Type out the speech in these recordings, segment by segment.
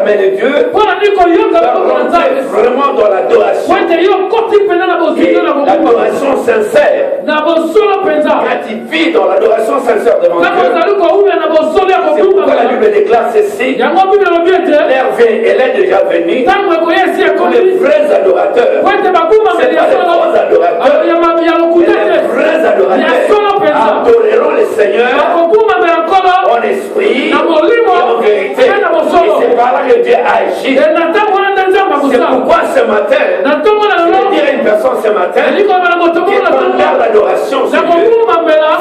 Mais de Dieu, vraiment dans l'adoration. Et l'adoration sincère. Quand il vit dans l'adoration sincère devant Dieu, c'est pourquoi la Bible déclare ceci. L'heure vient, elle est déjà venue. Pour les vrais adorateurs. C'est pas les faux adorateurs. Mais les vrais adorateurs adoreront le Seigneur en esprit et en vérité. Et c'est par là que Dieu agit. C'est pourquoi ce matin, je vais dire à une personne ce matin, que pendant l'adoration,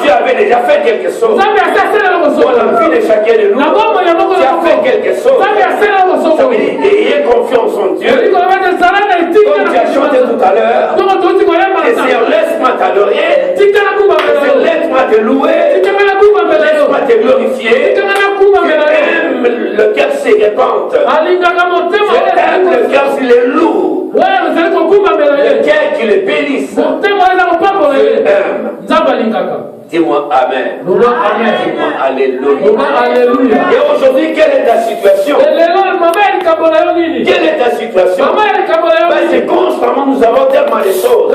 Dieu avait déjà fait quelque chose. Dans la vie de chacun de nous, Dieu a fait quelque chose. Ça veut dire, ayez confiance en Dieu. Comme tu as chanté tout à l'heure, et Seigneur, laisse-moi t'adorer, laisse-moi te louer, laisse-moi te glorifier. Tu aimes le cœur se répande. Tu aimes le cœur s'il est lourd. Le cœur qui le bénisse. Tu aimes. Dis-moi Amen. Dis-moi Alléluia. Et aujourd'hui, quelle est ta situation? Quelle est ta situation? C'est constamment, nous avons tellement de choses.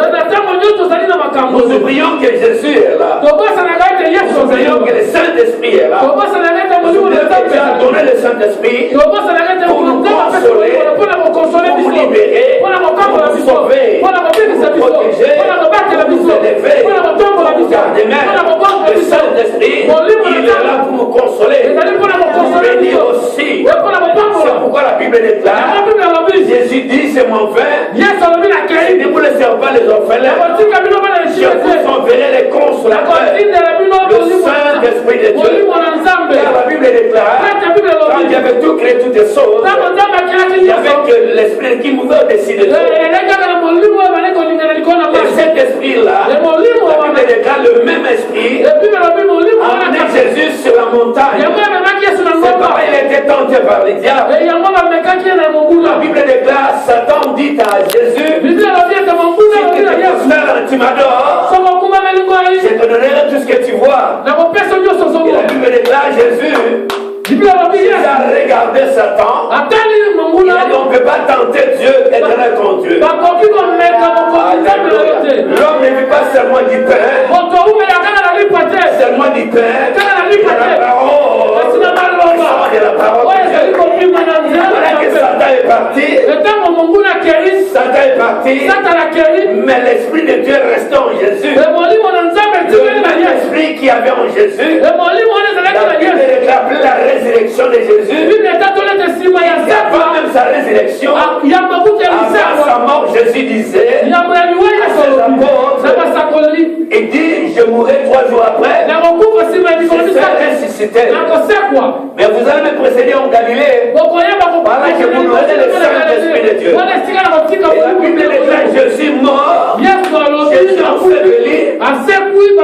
Nous oublions que Jésus est là. Nous oublions que le Saint-Esprit est là. Nous oublions que Dieu a donné le Saint-Esprit pour nous consoler, pour nous libérer, pour nous sauver, pour nous protéger, pour nous élever, pour nous garder même. Le Saint-Esprit, il est là pour nous consoler, pour nous bénir aussi. C'est pourquoi la Bible déclare, Jésus dit, c'est mon vin, ne vous laissez pas les orphelins, je vous enverrai les consolateurs, le Saint-Esprit de Dieu. Car la Bible déclare, quand il avait tout créé, toutes les choses, il y avait que l'Esprit qui mouvait au-dessus de Dieu. Et cet esprit-là, la Bible déclare le même esprit a amené Jésus sur la montagne. C'est pareil, il était tenté par les diables. La Bible déclare, Satan dit à Jésus, si tu te considères, tu m'adores, je te donnerai tout ce que tu vois. Et la Bible déclare, Jésus, il a regardé Satan. Il a dit, on ne peut pas tenter Dieu et donner ton Dieu. L'homme ne vit pas seulement du pain, seulement du pain, de la parole de Dieu. Voilà que Satan est parti. Satan est parti. Mais l'Esprit de Dieu restait en Jésus. Le même esprit qui avait en Jésus. La Bible déclare la résurrection de Jésus. Avant même sa résurrection, avant sa mort, Jésus disait à ses apôtres, il dit, je mourrai 3 jours après. Je serai ressuscité. Mais vous allez me précéder en Galilée. Voilà que vous aurez le Saint-Esprit de Dieu. Et la Bible déclare, je suis mort, je suis enseveli,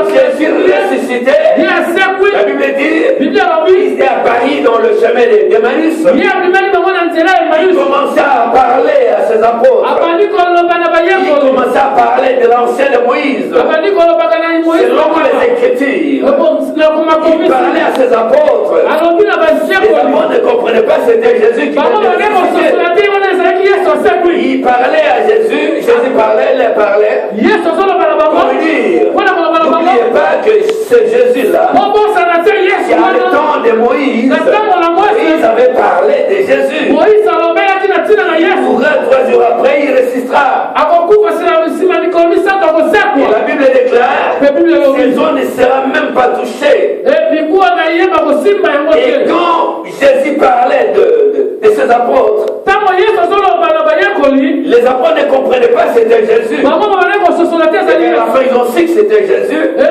je suis ressuscité. La Bible dit, il est apparu dans le chemin d'Emmaüs. Il commençait à parler à ses apôtres. Il commençait à parler de l'ancien de Moïse. Selon les Écritures, il parlait à ses apôtres. Les apôtres ne comprenaient pas c'était Jésus qui était. Il parlait à Jésus, Jésus parlait, il parlait. Pour lui dire, n'oubliez pas que c'est Jésus-là qui a le temps de Moïse. Moïse avait parlé de Jésus. Il mourra 3 jours après, il ressuscitera. Et la Bible déclare, ces eaux ne sera même pas touchées. Et quand Jésus parlait de ses apôtres, les apôtres ne comprenaient pas que c'était Jésus. Et à la fin, ils ont su que c'était Jésus. Et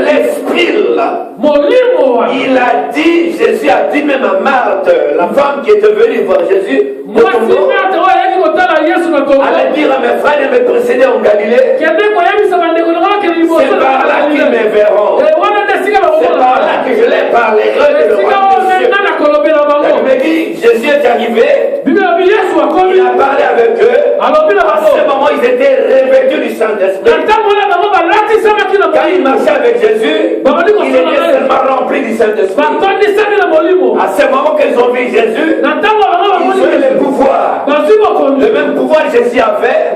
l'esprit là, il a dit, Jésus a dit même à Marthe, la femme qui était venue voir Jésus, allait dire à mes frères de me précéder en Galilée. C'est par là qu'ils me verront. C'est par là que je les parlerai de me dit, Jésus est arrivé, il a parlé avec eux. À ce moment, ils étaient revêtus du Saint-Esprit. Quand ils marchaient avec Jésus, il était seulement rempli du Saint-Esprit. À ce moment qu'ils ont vu Jésus, Le même pouvoir que Jésus avait,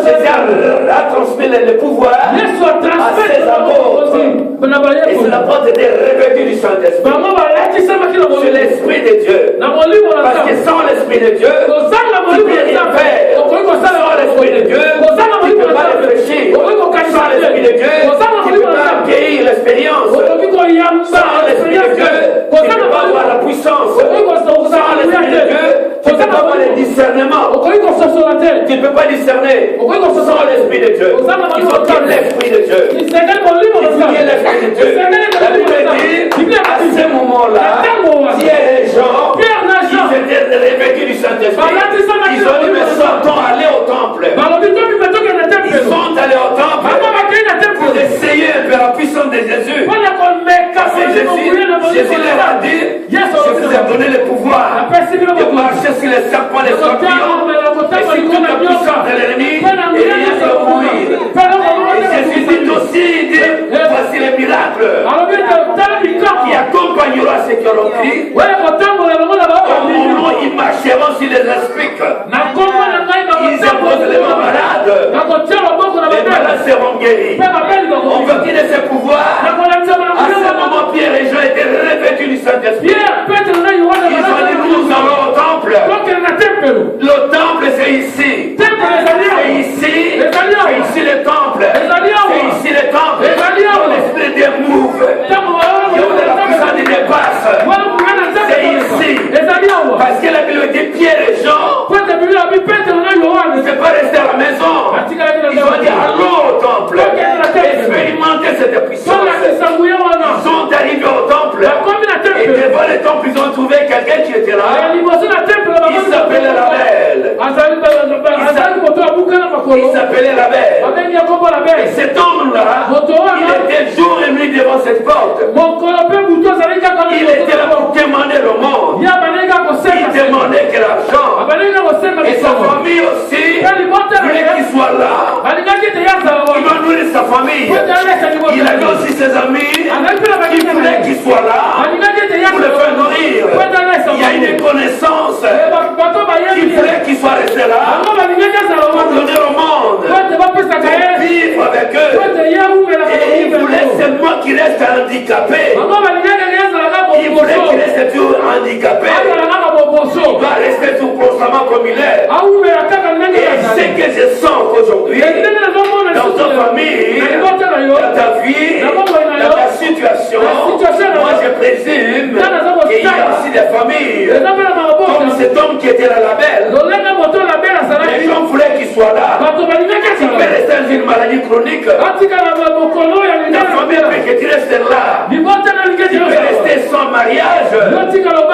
Jésus a transmis le pouvoir à ses apôtres. Et c'est l'apôtre était revêtu du Saint-Esprit. C'est l'Esprit de Dieu. Parce que sans l'Esprit de Dieu, tu ne peux rien faire. Sans l'Esprit de Dieu, tu ne peux pas réfléchir. Sans l'Esprit de Dieu, tu ne peux pas accueillir l'expérience. Sans l'Esprit de Dieu, tu ne peux pas avoir la puissance. Sans l'Esprit de Dieu, tu ne peux pas avoir le discernement. Tu ne peux pas discerner sans l'Esprit de Dieu. Il faut qu'il y ait l'Esprit de Dieu. Il faut qu'il y ait l'Esprit de Dieu. La Bible dit, à ce moment-là, il y a des gens qui étaient revêtus du Saint-Esprit. Ils ont dit, mais sortons, allez au temple. Ils sont allés au temple pour essayer un peu la puissance de Jésus. Parce que Jésus leur a dit, je vous ai donné le pouvoir de marcher sur les serpents, les scorpions, et sur toute la puissance de l'ennemi, et rien ne peut mourir. Et Jésus dit aussi, voici les miracles qui accompagneront ceux qui auront crié. En mon nom, ils marcheront sur les esprits. Ils imposent les malades. Les malades seront guéris. On veut qu'il ait ce pouvoir. À ce moment, Pierre et Jean étaient revêtus du Saint-Esprit. Ils ont dit, nous allons au temple. Le temple, c'est ici. C'est ici. C'est ici le temple. C'est ici le temple. L'esprit des mouves. Il y a la puissance des dépasses. C'est ici. Parce que la Bible dit Pierre et Jean ne s'est pas resté à la maison. Ils ont dit allons au temple. Expérimenter cette puissance. Ils sont arrivés au temple. Et devant le temple, ils ont trouvé quelqu'un qui était là. Il s'appelait Rabel. Il s'appelait Rabel. Et cet homme-là, il était jour et nuit devant cette porte. Il était là pour demander le monde. Il demandait que l'argent. Et sa famille aussi voulait qu'il soit là. Il va nourrir sa famille. Il avait aussi ses amis qui voulaient qu'il soit là pour le faire nourrir. Il y a une connaissance qui voulait qu'il soit resté là pour donner au monde, pour vivre avec eux. Et il voulait seulement qu'il reste handicapé. Il voulait qu'il reste toujours handicapé. Il va rester tout constamment comme il est. Et ce que je sens qu'aujourd'hui, dans ta famille, dans ta vie, dans ta situation, moi je présume qu'il y a aussi des familles, comme cet homme qui était à la Label. Les gens voulaient qu'il soit là. Il peut rester dans une maladie chronique. La famille veut que tu restes là. Tu peux rester sans mariage. La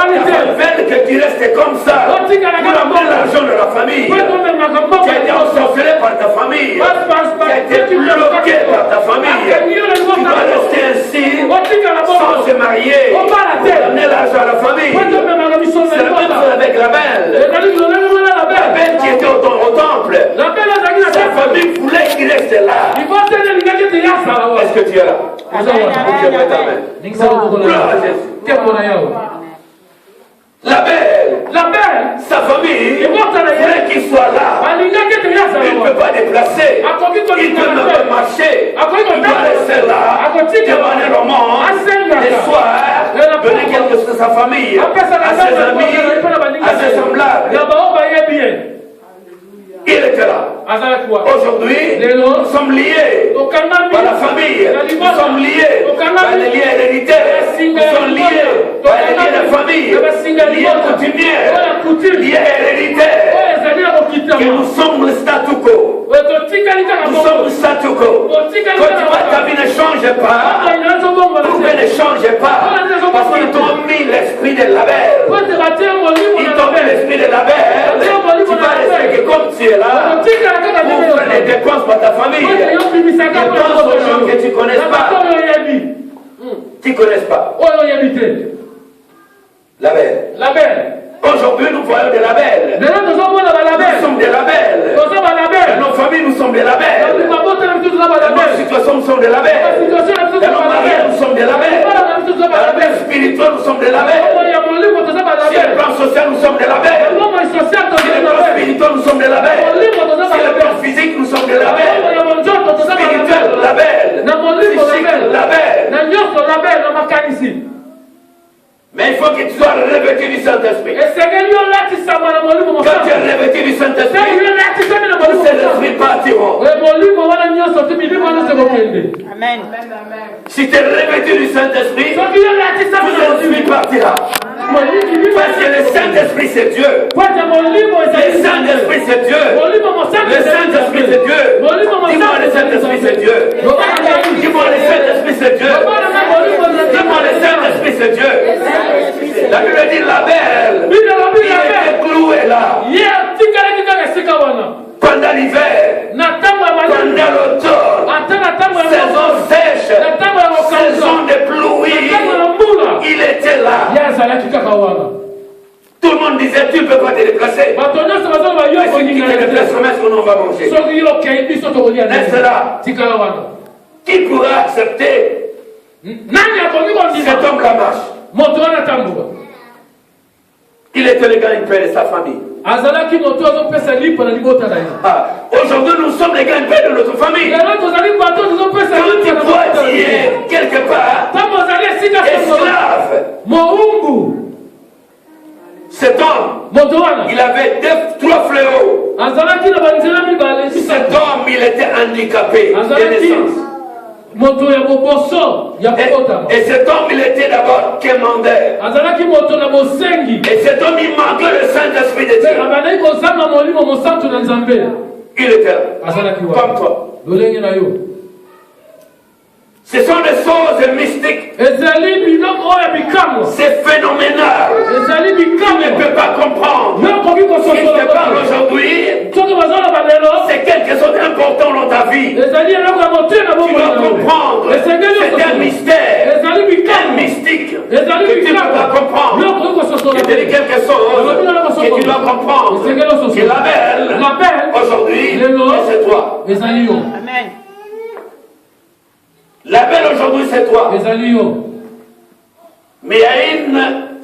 famille veut que tu restes comme ça. Pour avoir l'argent de la famille. Tu as été ensorcelé par ta famille. Tu as été bloqué par ta famille. Tu dois rester ainsi sans se marier. Pour amener l'argent à la famille. C'est la même chose avec Rabel. Rabel qui était au temple. Sa famille voulait qu'il reste là. Est-ce que tu es là? Je mets ta main. Gloire à Jésus. Label, sa famille, voulait qu'il soit là. Il ne peut pas déplacer. Il ne peut même pas marcher. Il doit rester là. Demander le monde. Les soirs, donner quelque chose à sa famille, à ses amis, à ses semblables. Il était là. Aujourd'hui, nous sommes liés par la famille. Nous sommes liés par les liens héréditaires. Nous sommes liés par les liens de famille. Liés coutumiers. Liés héréditaires. Et nous sommes le statu quo. Nous sommes le statu quo. Quand tu vois ta vie ne change pas, pourquoi ne change pas? Parce qu'ils t'ont mis l'esprit de Label. Ils t'ont mis l'esprit de Label. Tu vas rester que comme tu es là, pour faire les dépenses pour ta famille. Dépenses aux gens que tu ne connais pas. Tu ne connais pas. Label. Aujourd'hui, nous voyons des labels. Nous sommes des labels. Dans nos familles, nous sommes des labels. Dans nos situations, nous sommes des labels. Dans nos mariages, nous sommes des labels. Dans la vie spirituelle, nous sommes des labels. Sur le plan social, nous sommes des labels. Sur le plan spirituel, nous sommes revêtu du Saint-Esprit. Quand tu es revêtu du Saint-Esprit, tous ces esprits partiront. Amen. Si tu es revêtu du Saint-Esprit, tous les esprits partira. Parce que le Saint-Esprit c'est Dieu. Le Saint-Esprit c'est Dieu. Le Saint-Esprit c'est Dieu. Dis-moi le Saint-Esprit c'est Dieu. Dis-moi le Saint-Esprit c'est Dieu. Dis-moi le Saint-Esprit c'est Dieu. La Bible dit la belle. Il était cloué là. Pendant l'hiver, pendant l'automne, saison sèche, saison de pluie, il était là. Tout le monde disait tu ne peux pas te déplacer. Mais si tu te déplaces, comment est-ce qu'on va manger? Reste là. Qui pourra accepter cet homme qui marche? Il était le grand père de sa famille. Aujourd'hui, nous sommes les grands pères de notre famille. Quand tu vois dire quelque part, esclave, cet homme, il avait 3 fléaux. Cet homme, il était handicapé de naissance. Et cet homme, il était d'abord quémandeur. Et cet homme, il manquait le Saint-Esprit de Dieu. Il était là, comme toi. Ce sont des choses mystiques. C'est phénoménal. Tu ne peux pas comprendre. Ce qui te parle aujourd'hui, c'est quelque chose d'important dans ta vie. Tu dois comprendre. C'est un mystère. Un mystique que tu ne peux pas comprendre. Je te dis quelque chose que tu dois comprendre. Que la belle, aujourd'hui, c'est toi. Amen. La belle aujourd'hui c'est toi. Mais il y a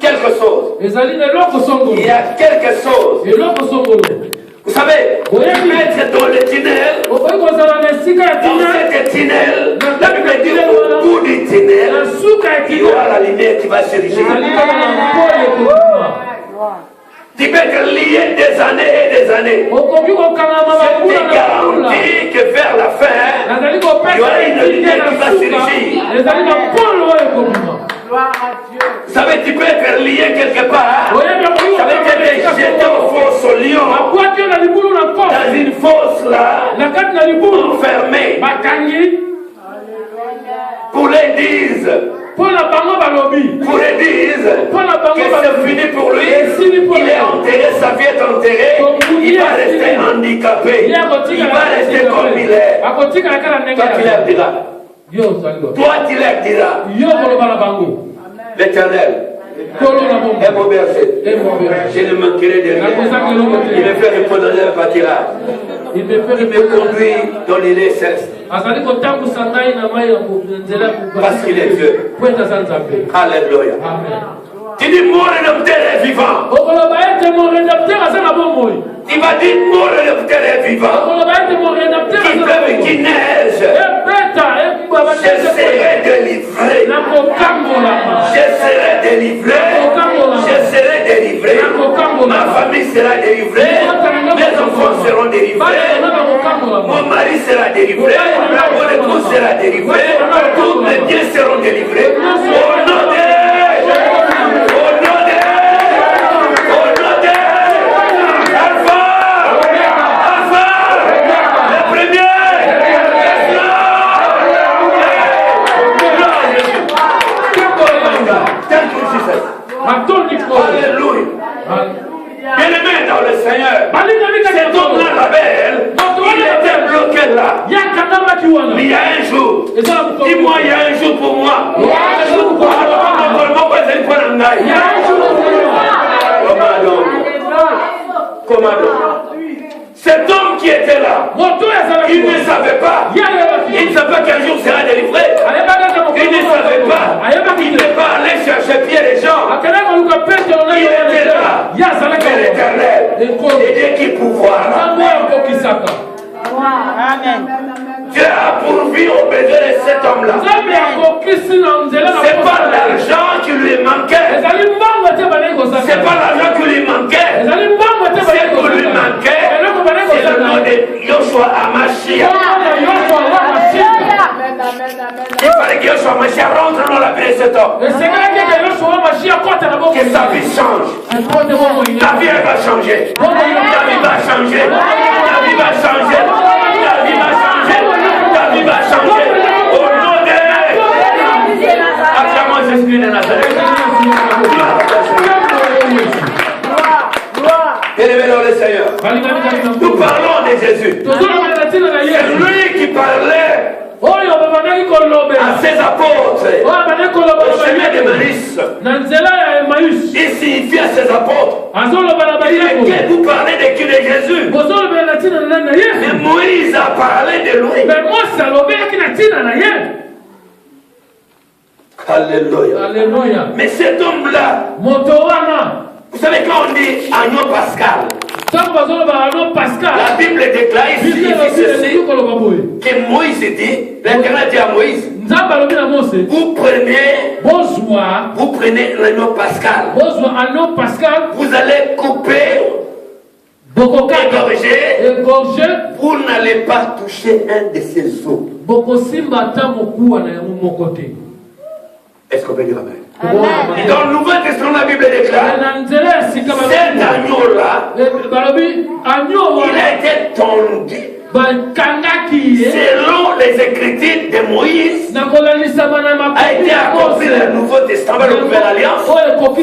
quelque chose. Il y a quelque chose. Vous savez, vous mettre dans le tunnel, dans cette tunnel, la Bible dit au bout du tunnel, il y aura la lumière qui va surgir. Tu peux être lié des années et des années. Je te garantis que vers la fin, il y aura une lumière qui va surgir. Vous savez, tu peux être lié quelque part. Ça veut dire jeté au fosse au lion. Dans une fosse là, enfermée. Pour les disent. Pour les disent que c'est fini pour lui, il est enterré, sa vie est enterrée, il va rester handicapé, il va rester comme il est. Toi tu leur diras. Toi tu leur diras. L'Éternel est mon berger. Je ne manquerai de rien. Il me fait reposer dans le pâturage. Il me conduit dans les laits célestes. Parce qu'il est Dieu. Alléluia. Tu dis mon rédempteur est vivant. Il va dire mon rédempteur est vivant. Qui pleuve, qui neige. Je serai délivré. Je serai délivré. Je serai délivré. Ma famille sera délivrée. Mes enfants seront délivrés. Mon mari sera délivré. Mon épouse sera délivré. Tous mes biens seront délivrés. Au nom de Alléluia. Bien-aimé dans le Seigneur, cet homme-là, la belle, il était bloqué là. Mais il y a un jour, dis-moi, il y a un jour pour moi. Comment donc? Cet homme qui était là, il ne savait pas. Il ne savait pas qu'un jour sera délivré. Il ne savait pas. Il n'est pas allé chercher pied les gens. Il était là. C'est l'Éternel. Et Dieu qui pouvoir. Amen. Dieu a pourvu aux besoins de cet homme-là. C'est pas l'argent qui lui manquait. C'est pas l'argent qui lui manquait. C'est pour lui manquer. C'est le nom de Yoshua Amashia. Il fallait que Yoshua Amashia rentre dans la vie de cet homme. Que sa vie change. Ta vie elle va changer. Ta vie va changer. Ta vie va changer. Ta vie va changer. Ta vie va changer. Au nom de acclamons Jésus de Nazareth. Élevez-le le Seigneur. Nous parlons de Jésus. C'est lui qui parlait à ses apôtres au chemin de Maïs. Il signifie à ses apôtres. Il dit que vous parlez de qui? De Jésus. Mais Moïse a parlé de lui. Alléluia. Mais cet homme-là, vous savez quand on dit agneau pascal, la Bible déclare ici ceci, que Moïse dit, l'Éternel dit à Moïse, vous prenez l'agneau pascal, vous allez couper, égorger, vous n'allez pas toucher un de ses os. Est-ce qu'on peut dire amen? Amen. Dans le Nouveau Testament, la Bible déclare cet agneau-là, il a été tondu selon les Écritures de Moïse, a été accompli le Nouveau Testament, la Nouvelle Alliance, que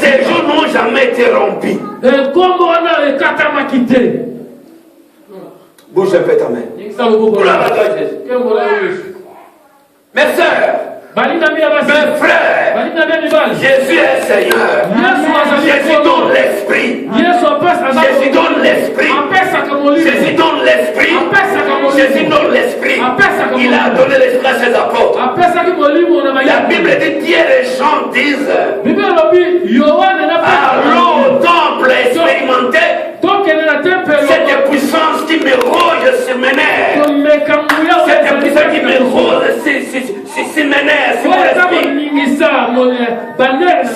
ces jours n'ont jamais été rompus. Bouge un peu ta main. Mes sœurs, mes frères, Jésus est Seigneur. Jésus donne l'esprit. Jésus donne l'esprit. Jésus donne l'esprit. Jésus donne l'esprit. Il a donné l'esprit à ses apôtres. La Bible dit, Pierre et Jean disent, allons au temple expérimenter cette puissance qui me ronge sur mes nerfs. Cette puissance qui me ronge sur mes nerfs.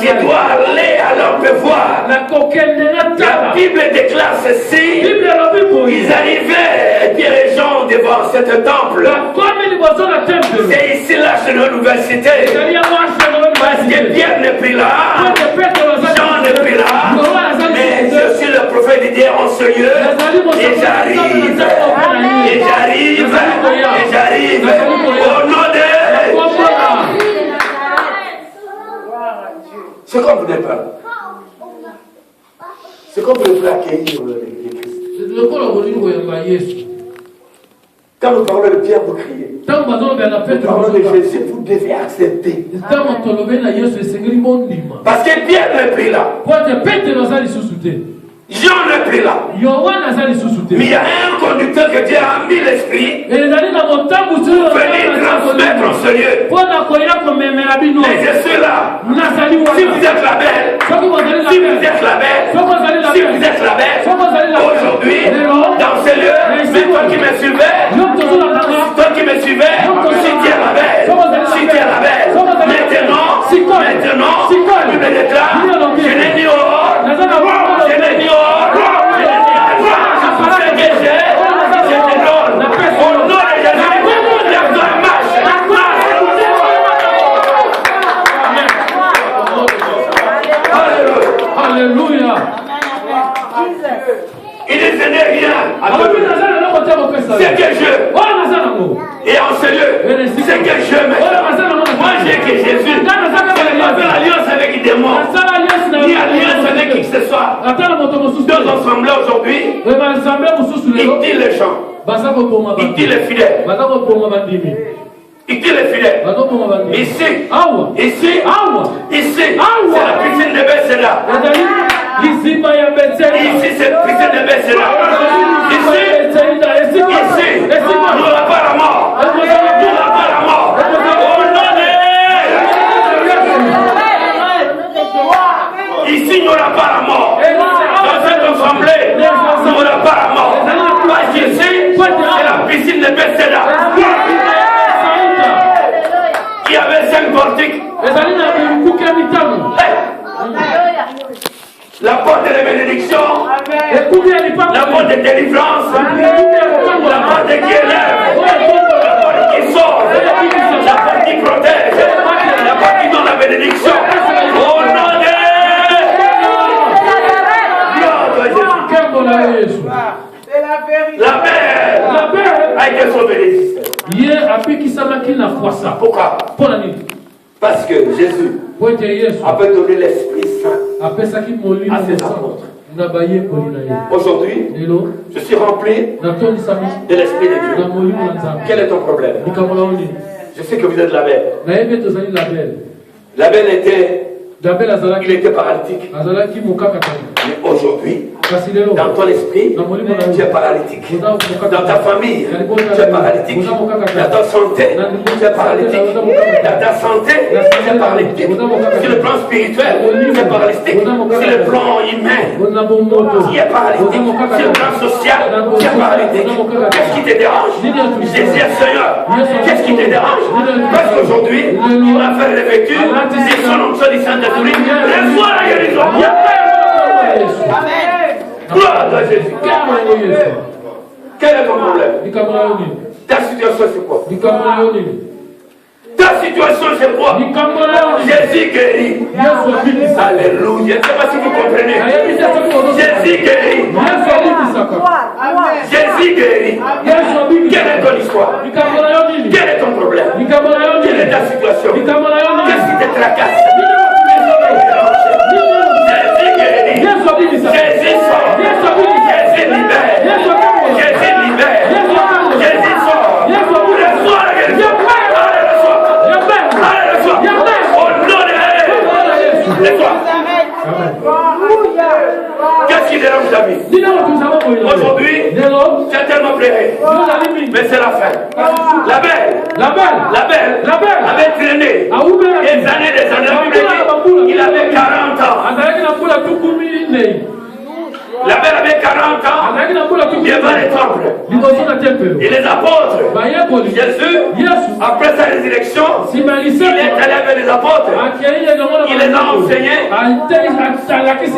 Je dois aller, alors on peut voir. La Bible déclare ceci. Ils arrivaient, Pierre et Jean, devant cet temple. C'est ici là, chez l'université. Parce que Pierre n'est plus là, Jean n'est plus là. Mais je suis le prophète de Dieu en ce lieu. Et j'arrive. Et j'arrive. Et j'arrive. Au nom de... C'est comme vous n'êtes pas là. C'est comme vous voulez accueillir le Christ. Quand nous parlons de Pierre, vous criez. Quand nous parlons de Jésus, vous devez accepter. Parce que Pierre n'est plus là. Jean n'est plus là. Mais il y a un conducteur que Dieu a mis l'esprit pour venir transmettre en ce lieu. Et je suis là. Si vous êtes la belle, si vous êtes la belle, si vous êtes la belle, aujourd'hui, dans ce lieu, mais toi qui me suivais, toi qui me suivais, si tu es la belle, si tu es la belle, maintenant, la Bible déclare, je n'ai ni or, je n'ai ni or. Alléluia. Il ne tenait rien à Dieu. C'est que je. Et en ce lieu, c'est que je m'aime. Moi j'ai que Jésus. Je n'ai pas fait l'alliance avec les démons. Ni alliance avec qui que ce soit. Deux ensemble aujourd'hui. Il dit les gens. Il dit les fidèles. Il dit les fidèles. Ici, c'est la piscine de Bethesda. Ici, c'est la piscine de Bethesda. Ici, nous n'aurons pas la mort. Nous n'aurons pas la mort. Au nom de... Ici, nous n'aurons pas la mort. Dans cette assemblée, nous n'aurons pas la mort. Parce qu'ici, c'est la piscine de Bethesda. Il y avait 5 portiques. La porte de bénédiction, la porte de délivrance, la porte qui élève, la porte qui sauve, la porte qui protège, la porte qui donne la bénédiction. Au nom de Jésus. La mère a été sauvée. Pourquoi? Parce que Jésus avait donné l'Esprit Saint à ses apôtres. Aujourd'hui, je suis rempli de l'Esprit de Dieu. Quel est ton problème? Je sais que vous êtes Label. Label il était paralytique. Mais aujourd'hui, dans ton esprit, tu es paralytique. Dans ta famille, tu es paralytique. Dans ta santé, tu es paralytique. Dans ta santé, tu es paralytique. Sur le plan spirituel, tu es paralytique. Sur le plan humain, tu es paralytique. Sur le plan social, tu es paralytique. Qu'est-ce qui te dérange? Jésus est Seigneur. Qu'est-ce qui te dérange? Parce qu'aujourd'hui, on a fait revêtu de son onction du Saint-Esprit. Reçois la guérison. Amen. Gloire à Jésus. Quel est ton problème? Ta situation c'est quoi? Ta situation c'est quoi? Jésus guérit. Alléluia. Je ne sais pas si vous comprenez. Jésus guérit. Jésus guérit. Quelle est ton histoire? Quel est ton problème? Quelle est ta situation? Qu'est-ce qui te tracasse? Jésus sort. Jésus libère. Jésus libère. Jésus sort. Reçois la guérison. Allez, reçois. Au nom de Jésus. Qu'est-ce qui dérange ta vie? Aujourd'hui, tu as tellement pleuré. Mais c'est la fin. La belle avait traîné des années. Il avait 40 ans. La belle avait 40 ans. Il devant les temples. Et les apôtres. Jésus, après sa résurrection, il est allé avec les apôtres. Il les a enseignés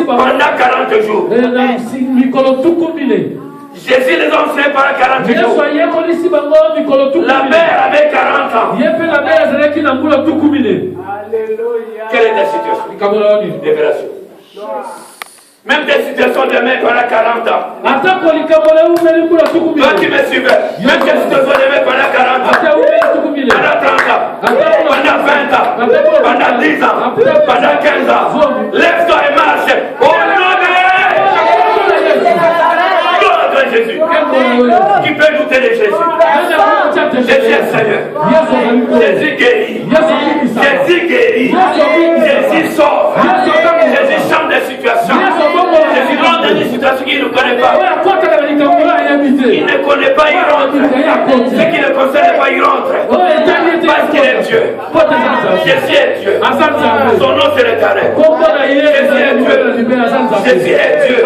pendant 40 jours. Jésus les a enseignés pendant 40 jours. La mère avait 40 ans. Quelle est ta situation? Révélation. Même des situations de mère pendant 40 ans. Toi qui me suivais, même des situations de mère pendant 40 ans, pendant 30 ans, pendant 20 ans, pendant 10 ans, pendant 15 ans, lève-toi et marche. Au nom de Jésus. Qui peut douter de Jésus? Jésus est Seigneur. Jésus guérit. Jésus guérit. Jésus sauve. Jésus change des situations. Jésus rentre dans des situations qu'il ne connaît pas. Il ne connaît pas, il rentre. Ce qui ne concerne pas, il rentre. Parce qu'il est Dieu. Jésus est Dieu. Son nom c'est l'Éternel. Jésus est Dieu. Jésus est Dieu.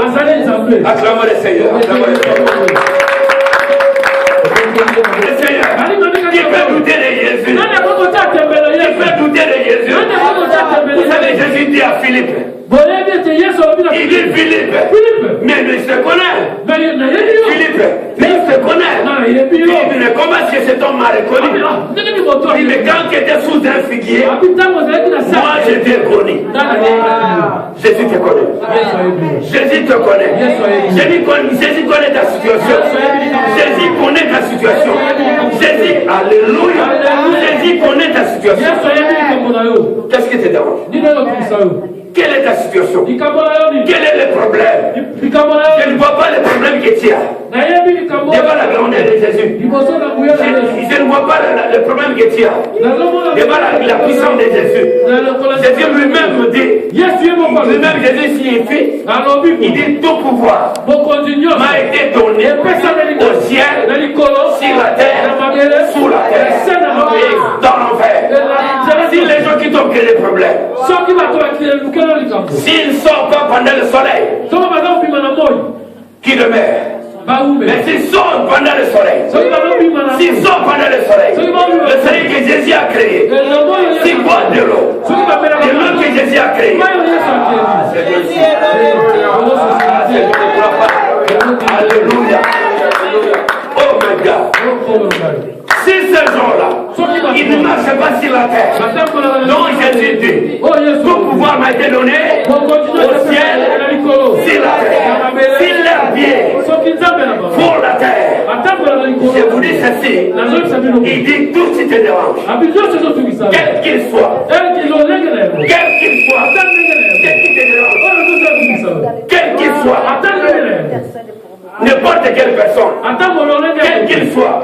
Acclamons le Seigneur. Le Seigneur. Qui peut douter de Jésus? Qui peut douter de Jésus? Vous savez, Jésus dit à Philippe. Il dit Philippe, mais il se connaît. Philippe, il se connaît. Il ne comment est-ce que cet homme m'a reconnu? Il dit, mais quand tu étais sous un figuier, moi je t'ai connu. Jésus te connaît. Jésus te connaît. Jésus connaît ta situation. Jésus connaît ta situation. Jésus, alléluia. Jésus connaît ta situation. Qu'est-ce qui te dérange? Quelle est ta situation? Quel est le problème? Je ne vois pas le problème que tu as. Devant la grandeur de Jésus. Je ne vois pas le problème que tu as. Devant la puissance de Jésus. Jésus lui-même me dit. Lui-même Jésus signifie. Il dit tout pouvoir m'a été donné au ciel, sur la terre, sous la terre et dans l'enfer. Si les gens qui t'ont créé des problèmes, s'ils ne sortent pas pendant le soleil, qui demeure? Mais s'ils sont pendant le soleil, s'ils sont pendant le soleil que Jésus a créé, s'ils boivent de l'eau que Jésus a créé, alléluia. Oh my God. Si ces gens-là, ils ne marchent pas sur la terre, donc Jésus dit, tout pouvoir m'a été donné au ciel, sur la terre. Si leurs pieds pour la terre, je vous dis ceci, il dit tout ce qui te dérange, quel qu'il soit, quel qu'il soit, quel qui te dérange, quel qu'il soit, n'importe quelle personne, quel qu'il soit,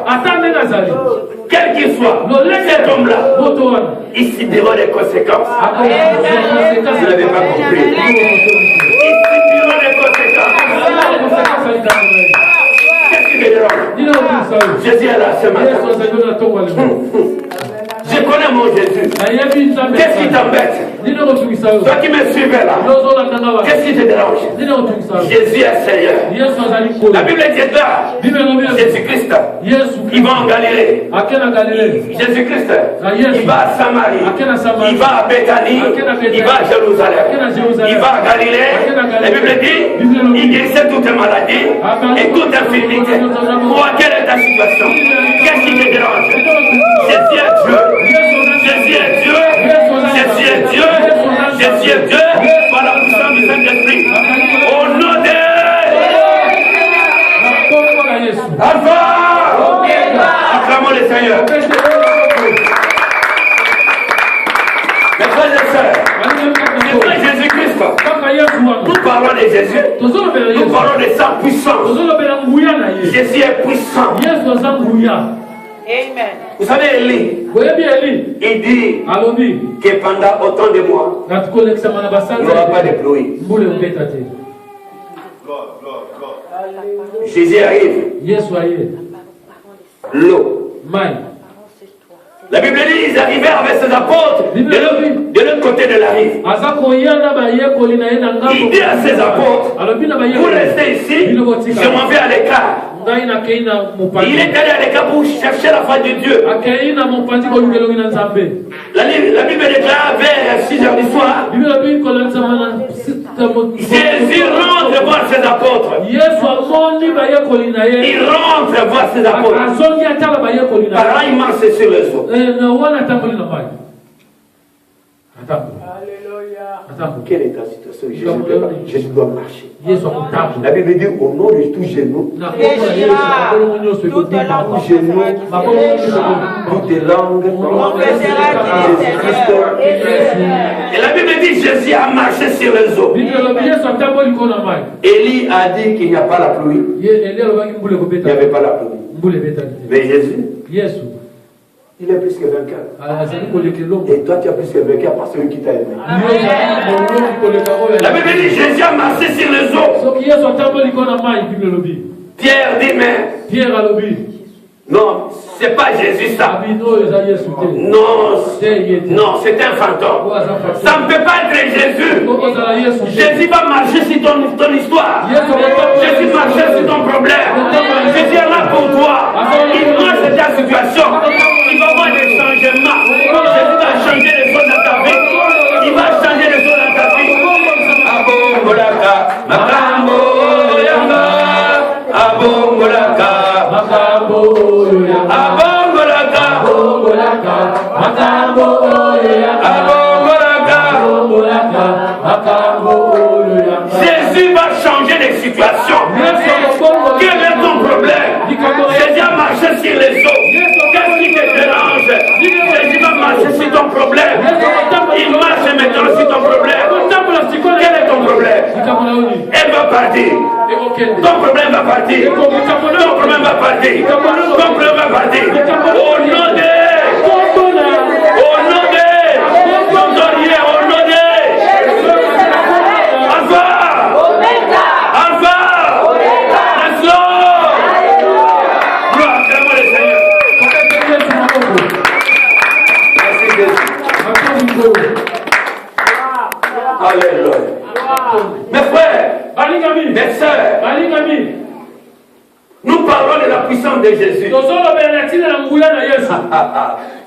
cet homme-là, il subira les conséquences. Vous n'avez pas compris. Il subira les conséquences. Qu'est-ce qui te dérange? Jésus est là ce matin. Je connais mon Jésus. Qu'est-ce qui t'embête? Toi qui me suivais là, qu'est-ce qui te dérange? Jésus est Seigneur. La Bible dit là, Jésus-Christ, il va en Galilée. Jésus-Christ, il va à Samarie, il va à Bethanie, il va à Jérusalem, il va à Galilée. La Bible dit, il guérissait toutes les maladies et toute infirmité. Toi, quelle est ta situation? Qu'est-ce qui te dérange? Jésus est Dieu. Jésus est Dieu. Jésus est Dieu. Jésus est Dieu par la puissance du Saint-Esprit. Au nom de Alpha. Acclamons le Seigneur. Mes frères et sœurs, Jésus-Christ, nous parlons de Jésus, nous parlons de sa puissance. Jésus est puissant. Amen. Vous savez, Élie, il dit que pendant autant de mois, il n'y aura pas de pluie. Jésus arrive. L'eau. La Bible dit qu'ils arrivèrent avec ses apôtres de l'autre côté de la rive. Il dit à ses apôtres, vous restez ici, je m'en vais à l'écart. Il est allé à l'écart pour chercher la face de Dieu. La Bible déclare vers 6 heures du soir, Jésus rentre voir ses apôtres. Il rentre voir ses apôtres. Par là, il marche sur les eaux. Quelle est ta situation? Jésus doit marcher. La Bible dit au nom de tout genou, toute langue, et la Bible dit Jésus a marché sur les eaux. Élie a dit qu'il n'y a pas la pluie. Il n'y avait pas la pluie. Mais Jésus, il est plus que vainqueur. Et toi, tu es plus que vainqueur par celui qui t'a aimé. La Bible dit Jésus a marché sur les eaux. Pierre dit mais non, c'est pas Jésus ça. Non, c'est un fantôme. Ça ne peut pas être Jésus. Jésus va marcher sur ton histoire. Jésus va marcher sur ton problème. Jésus est là pour toi. Il marche sur ta situation. Il va avoir des changements. Jésus va changer les choses dans ta vie. Il va changer les choses dans ta vie. Abongolaka, Makambo, Yamba, Abongolaka, Makambo, Abongolaka, Makambo, Abongolaka. Jésus va changer les situations. Quel est ton problème? Jésus a marché sur les eaux. Qu'est-ce qui te dérange? Jésus va marcher sur ton problème. Il marche maintenant sur ton problème. Quel est ton problème? Elle va partir. Ton problème va partir. Ton problème va partir. Ton problème va partir. Au nom de ton donnier, au nom de Alpha. Alpha. Let's go. Gloire, acclamons le Seigneur. Merci Jésus. Alléluia. Mes frères, mes sœurs, Nous parlons de la puissance de Jésus.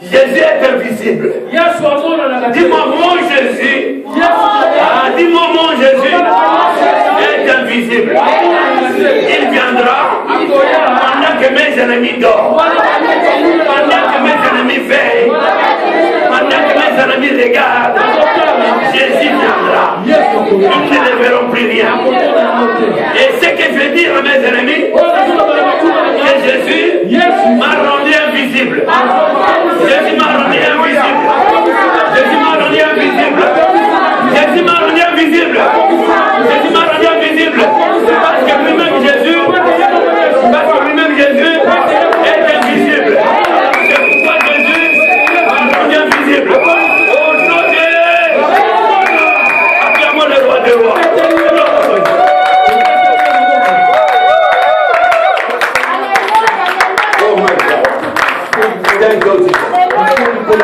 Jésus est invisible. Dis-moi, mon Jésus. Dis-moi, mon Jésus est invisible. Il viendra pendant que mes ennemis dorment, pendant que mes ennemis veillent, pendant que mes ennemis regardent. Jésus viendra. Ils ne verront plus rien. Et ce que je veux dire à mes ennemis, que Jésus m'a rendu invisible. Jésus m'a rendu invisible. Jésus m'a rendu invisible. Jésus m'a rendu invisible. Jésus m'a rendu invisible. Parce que lui-même Jésus est invisible. C'est pourquoi Jésus m'a rendu invisible. Au nom de acclamons le roi des rois.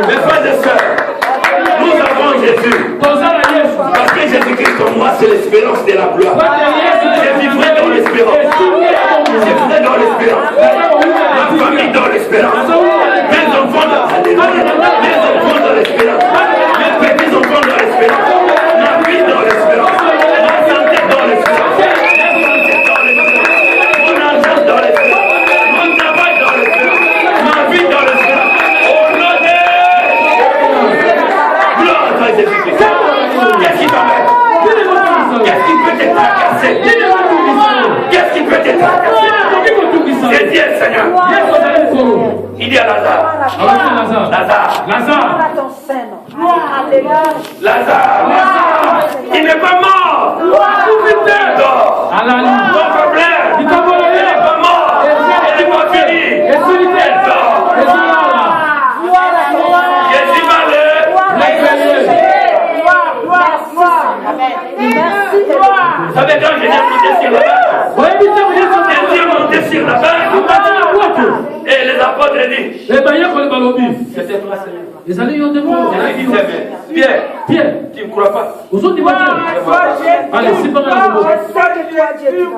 Mes frères et sœurs, nous avons Jésus. Parce que Jésus-Christ en moi, c'est l'espérance de la gloire. Je vivrai dans l'espérance. Je vivrai dans l'espérance. Ma famille dans l'espérance. Mes enfants dans l'espérance. Mes enfants dans l'espérance. Mes petits-enfants dans l'espérance. Ma vie dans l'espérance. Ma santé dans l'espérance. Ma santé dans l'espérance. Mon argent dans l'espérance. Mon travail dans l'espérance. Ma vie dans l'espérance. Jésus-Christ. Qu'est-ce qui t'embête? Qu'est-ce qui peut te tracasser? Qu'est-ce qui peut te tracasser? C'est Dieu, Seigneur. Il dit à Lazare. Lazare, il n'est pas mort. Il dort. Ton problème, il n'est pas mort. Il n'est pas fini. Il dort. Jésus va le. Vous savez, quand je viens monter sur la barre, et les apôtres disent, c'était toi, Seigneur. Pierre, tu ne crois pas? Allez, c'est pas mal.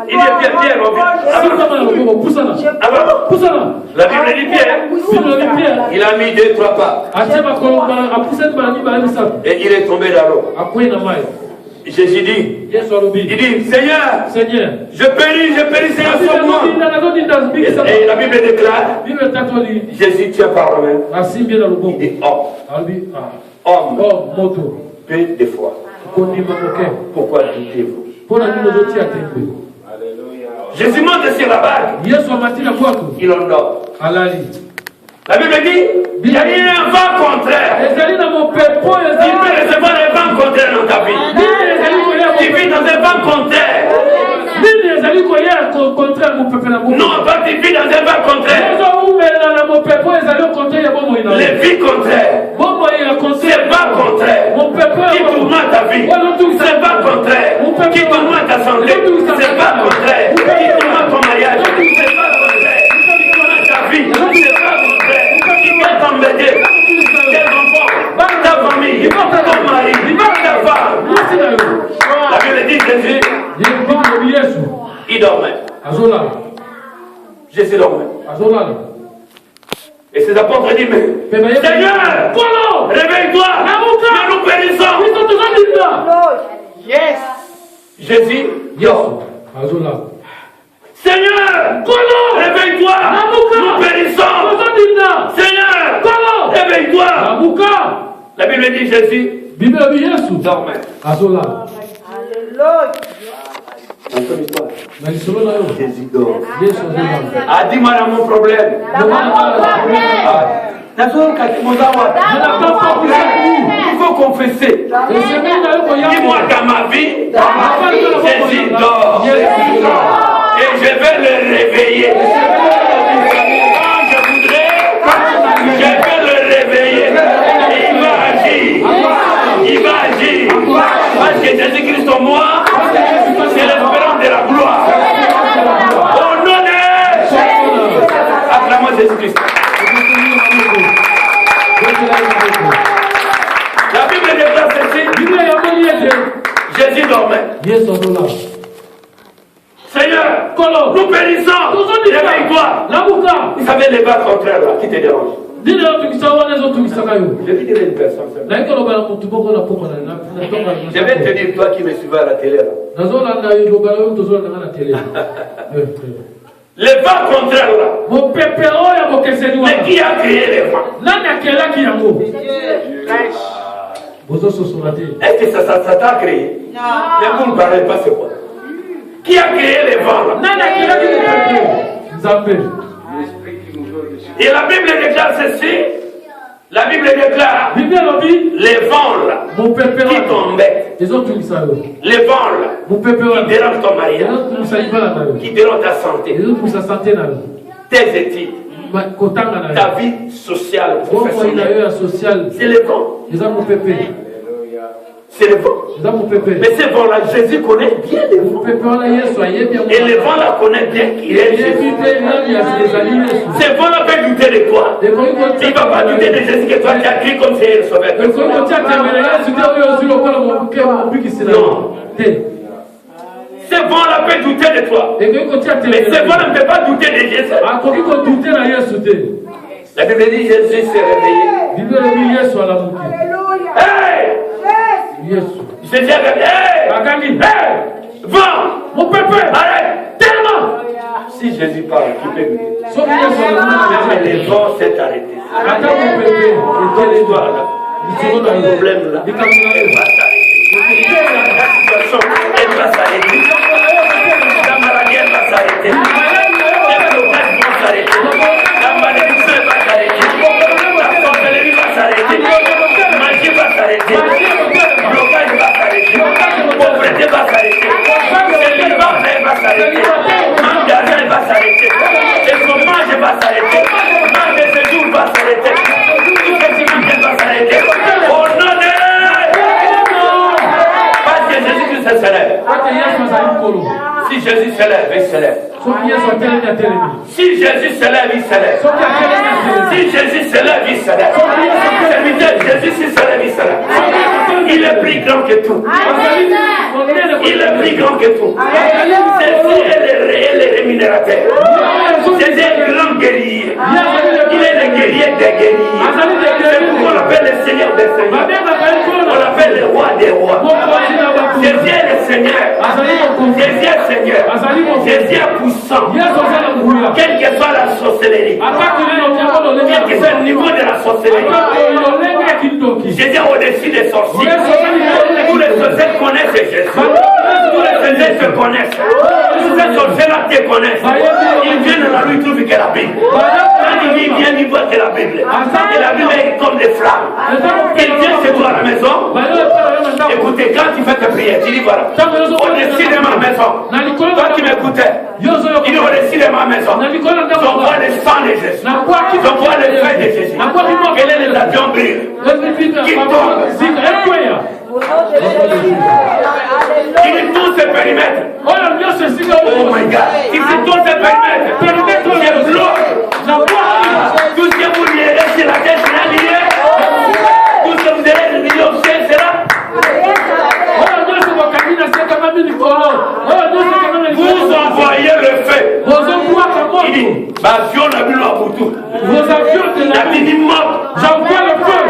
Il dit Pierre, la Bible dit Pierre, il a mis 2-3 pas. Et il est tombé dans l'eau. Jésus dit, il dit, Seigneur, je péris, Seigneur, sauve-moi. Et la Bible déclare, Jésus tient par la main. Il dit, homme, peu de foi. Pourquoi doutez-vous? Jésus monte sur la barque. Il endort. La Bible dit, il y a eu un vent contraire. Il peut recevoir un vent contraire dans ta vie. Tu vis dans un vent contraire. Non, pas tu vis dans un vent contraire. Les vies contraires. C'est vent contraire qui tourmente ta vie. C'est vent contraire qui tourmente ta santé. C'est vent contraire qui tourmente ton mariage. C'est vent contraire qui tourmente ta vie. C'est vent contraire qui va t'embêter. Tes enfants, ta famille, ton mari, ta femme. La Bible dit Jésus, il dormait. Jésus dormait. Et ses apôtres disent, mais Seigneur, réveille-toi, nous périssons. Yes. Jésus dort. Seigneur, réveille-toi, nous périssons. Seigneur, réveille-toi. La Bible dit Jésus dormait. Encore une histoire. Jésus dort. Dis-moi dans mon problème. Il faut confesser. Dis-moi dans ma vie, Jésus dort. Et je vais le réveiller. Quand je voudrais, je vais le réveiller. Il va agir. Parce que Jésus-Christ en moi, c'est l'espérance de la gloire. Au nom de acclamons Jésus-Christ. La Bible déclare ceci. Jésus dormait. Seigneur, Nous périssons. Réveille-toi. Vous savez les bas contraires là qui te dérangent. Je vais dire une personne. Je vais te dire, toi qui me suivais à la télé là. Les vents contraires là. Mais qui a créé les vents? Est-ce que ça t'a créé? Non. Mais vous ne parlez pas, c'est quoi? Qui a créé les vents là? Et la Bible déclare ceci. La Bible déclare les vents là qui t'embêtent, les vents là qui dérangent ton mariage, qui dérangent ta santé, tes études, ta vie sociale, professionnelle. C'est les vents. C'est les vents. Mais ces vents-là, Jésus connaît bien les vents. Et les vents-là connaissent bien qu'il est Jésus. Ces vents-là peuvent douter de toi. Il ne va pas douter de Jésus que toi tu as crié comme c'est le sauveur. Non. Ces vents-là peuvent douter de toi. Mais ces vents-là ne peuvent pas douter de Jésus. La Bible dit Jésus s'est réveillé. Hey! Jésus a dit, hey! Vent! Mon peuple! Arrête! Tellement! Si Jésus parle, qui peut douter? Mais les vents s'est arrêté. Ton histoire là, ton problème là, elle va s'arrêter. La situation, elle va s'arrêter. La maladie, elle va s'arrêter. Les blocages vont s'arrêter. La malédiction, elle va s'arrêter. La sorcellerie va s'arrêter. La magie va s'arrêter. Le blocage va s'arrêter. La pauvreté va s'arrêter. Célibat va s'arrêter. L'engagement va s'arrêter. Le chômage va s'arrêter. Le séjour va s'arrêter. Tout ce qui va s'arrêter. Au nom de parce que Jésus se lève. Si Jésus se lève, il se lève. Si Jésus se lève, il se lève. Si Jésus se lève, il se lève. Jésus se lève, il se lève. Il est plus grand que tout. Il est plus grand que tout. Jésus est le rémunérateur. Jésus est le grand guerrier. Il est le guerrier des guerriers. C'est pourquoi on l'appelle le Seigneur des Seigneurs. On l'appelle le roi des rois. Jésus est le Seigneur. Jésus est Seigneur. Jésus est puissant. Quelle que soit la sorcellerie, quel que soit le niveau de la sorcellerie, Jésus est au-dessus des sorciers. Tous les sorciers connaissent Jésus. Tous les sorciers se connaissent. Tous ces sorciers-là te connaissent. Ils viennent dans la rue, ils trouvent que la Bible. Quand ils viennent, ils voient que la Bible. Et la Bible est comme des flammes. Ils viennent chez toi à la maison. Écoutez, quand tu fais tes prières, tu dis voilà, au-dessus de ma maison, toi qui m'écoutais, il est au-dessus de ma maison. J'envoie le sang de Jésus. J'envoie le feu de Jésus. Quel est les avions brillent qui tombent. Il est tout ce périmètre. Oh my God. Il est tout ce périmètre. Je bloque. Tout ce que vous lirez sur la tête sera lié. Tout ce que vous allez lier au ciel sera. Vous envoyez le feu. Il dit, avion n'a plus leur bouton. Vos avions de la vie mort. J'envoie le feu.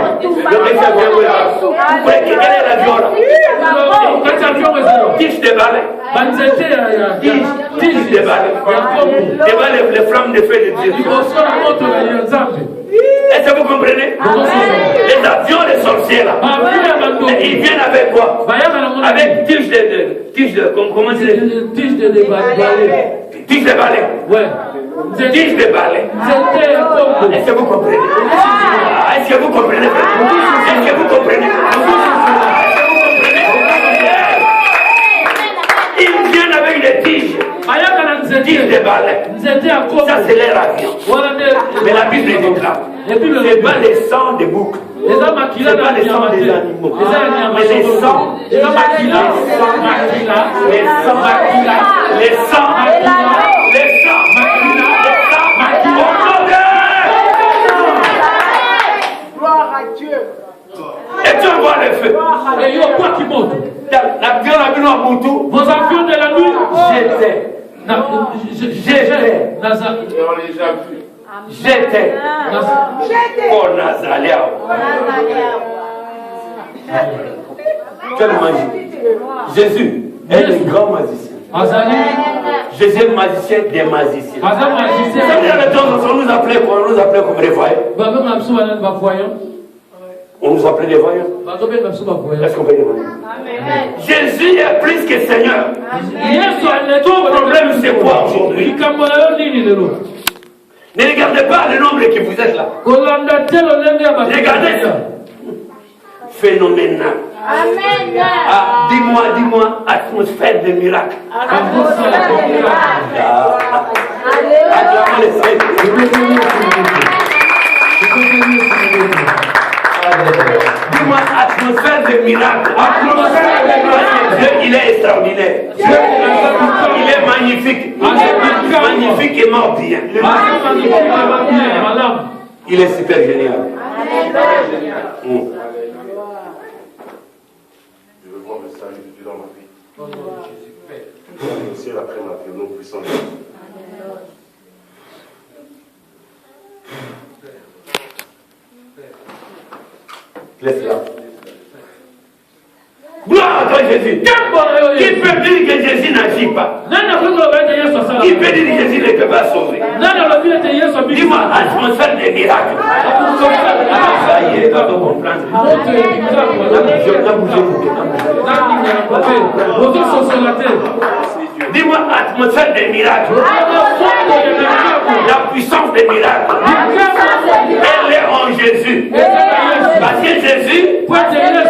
Quel est l'avion là? Tige de balai. Tige de balai. Devant les flammes de feu de Dieu. Est-ce que vous comprenez? Les avions des sorciers là, ils viennent avec quoi? Avec tige de comment dire? Tige de balai. Tige de balai. Ouais. Tige de balai. Est-ce que vous comprenez? Est-ce que vous comprenez? Est-ce que vous comprenez? Ils viennent avec des tiges. Tiges de balai. Ça c'est leur avion. Mais la Bible déclare. C'est pas les sangs des boucs. C'est pas les sangs des animaux. Mais les sangs. Les sangs. Gloire à Dieu. Et tu envoies le feu. Et il y a quoi qui monte? L'avion a vu à Moutou. Vos avions de la nuit. J'étais J'étais. J'étais. Oh, Nazaléa. Quelle magie. Jésus est le grand magicien. Jésus est le magicien des magiciens. De temps en temps, on nous appelait comme les voyants. On nous appelait les voyants. Est-ce qu'on peut demander? Jésus est plus que Seigneur. Ton problème, c'est quoi aujourd'hui? Ne regardez pas le nombre qui vous êtes là. Regardez ça. Phénoménal. Amen. Ah, dis-moi, atmosphère de miracle. Dis-moi, atmosphère de miracle. Dieu, il est extraordinaire. Il est magnifique. Magnifiquement bien. Il est super génial. Je veux voir le salut de Dieu dans ma vie. Le ciel après ma vie, au nom puissant de Dieu. Laisse-la. Gloire à toi, Jésus. Qui peut dire que Jésus n'agit pas? Qui peut dire que Jésus ne peut pas sauver? Dis-moi, atmosphère de miracle. Ça y est, va te comprendre. Dis-moi, atmosphère de miracle. La puissance des miracles. Elle est en Jésus. Parce que Jésus,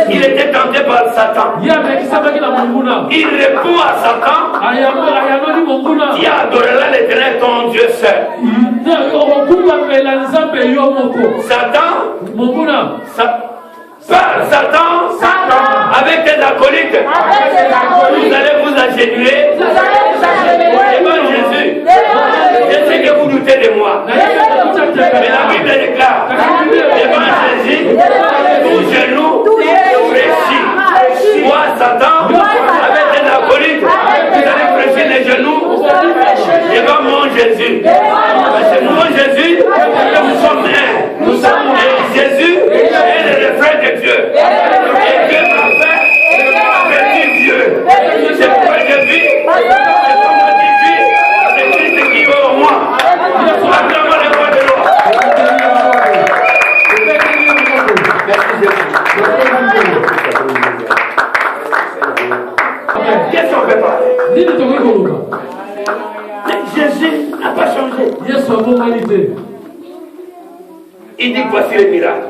il était tenté par Satan. Il répond à Satan. Qui adorera l'Éternel ton Dieu seul. Satan, avec tes acolytes, vous allez vous agenouiller devant Jésus. Je sais que vous doutez de moi, mais la Bible déclare devant Jésus, tout genou fléchit. Moi, Satan, avec tes acolytes, vous allez fléchir les genoux devant mon Jésus. Parce que mon Jésus, nous sommes un. Et Jésus est le reflet de Dieu. Et Dieu m'a fait Dieu. C'est pourquoi je vis. C'est comment tu vis. C'est Christ qui va en moi. Acclamons les voix de loi. Merci Jésus. Qu'est-ce qu'on fait pas? Jésus n'a pas changé. Il dit voici les miracles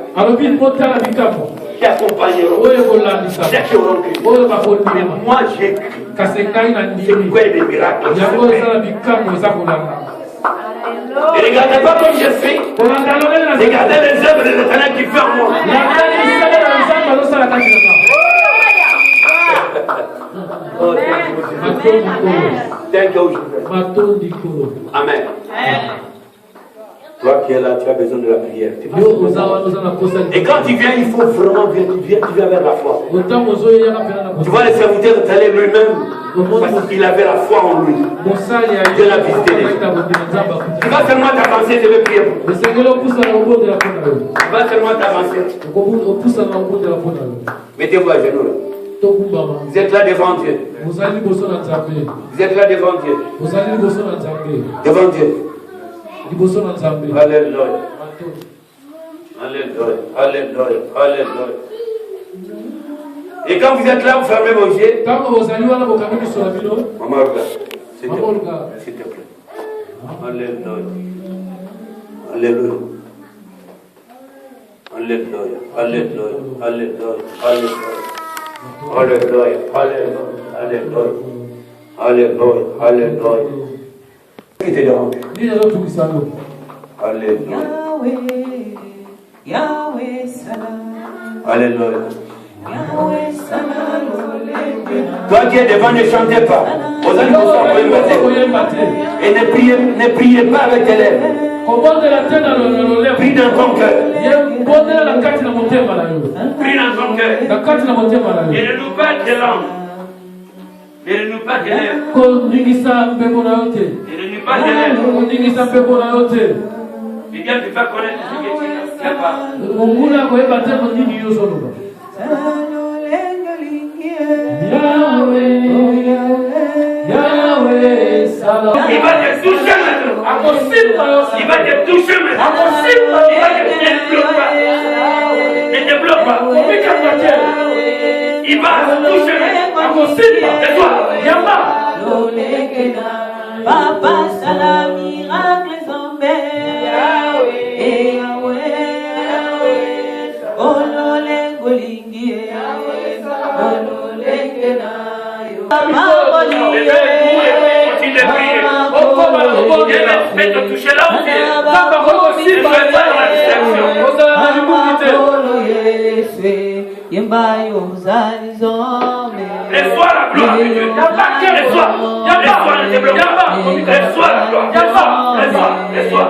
qui accompagneront ceux qui auront cru. Mais moi j'ai cru. C'est quoi les miracles? Et regardez pas comme je suis. Regardez les œuvres de l'Éternel qui fait en moi. Amen. Toi qui es là, tu as besoin de la prière. Et quand tu viens, il faut vraiment venir. Tu viens vers la foi. Tu vois, le serviteur de Taleb lui-même, parce qu'il avait la foi en lui. Dieu l'a visité déjà. Tu vas seulement t'avancer, je vais prier pour toi. Tu vas seulement t'avancer. Mettez-vous à genoux là. Vous êtes là devant Dieu. Vous êtes là devant Dieu. Devant Dieu. Alléluia. Alléluia. Alléluia. Alléluia. Et quand vous êtes là, vous fermez vos yeux. Maman, regarde. S'il te plaît. Alléluia. Alléluia. Alléluia. Alléluia. Alléluia. Alléluia. Alléluia. Alléluia. Alléluia. Qui te dérange? Alléluia. Alléluia. Toi qui es devant, ne chantez pas. Vous allez vous battre. Et ne priez pas avec tes lèvres. Prie dans ton cœur. Prie dans ton cœur. Et ne nous pas de langue. Et ne nous pas tes lèvres. kondingisa mpepo na yo te. Ne réunis pas tes lèvres. kondingisa mpepo na yo te. Il vient de faire connaître ce que tu n'as pas. mongula koyeba te mondini yo ozoloba. Yahweh, salam. Il va te toucher maintenant. Il va te toucher maintenant. Ne te bloque pas. Il va te toucher maintenant. Et toi, Yamba. Papa, salam, miracle, zombé. Yahweh, olole golingie. Olole kenayo. Continue de prier. Fais te toucher là où tu es. Reçois la gloire de Dieu. Reçois ne te bloque pas. Reçois la gloire. Reçois.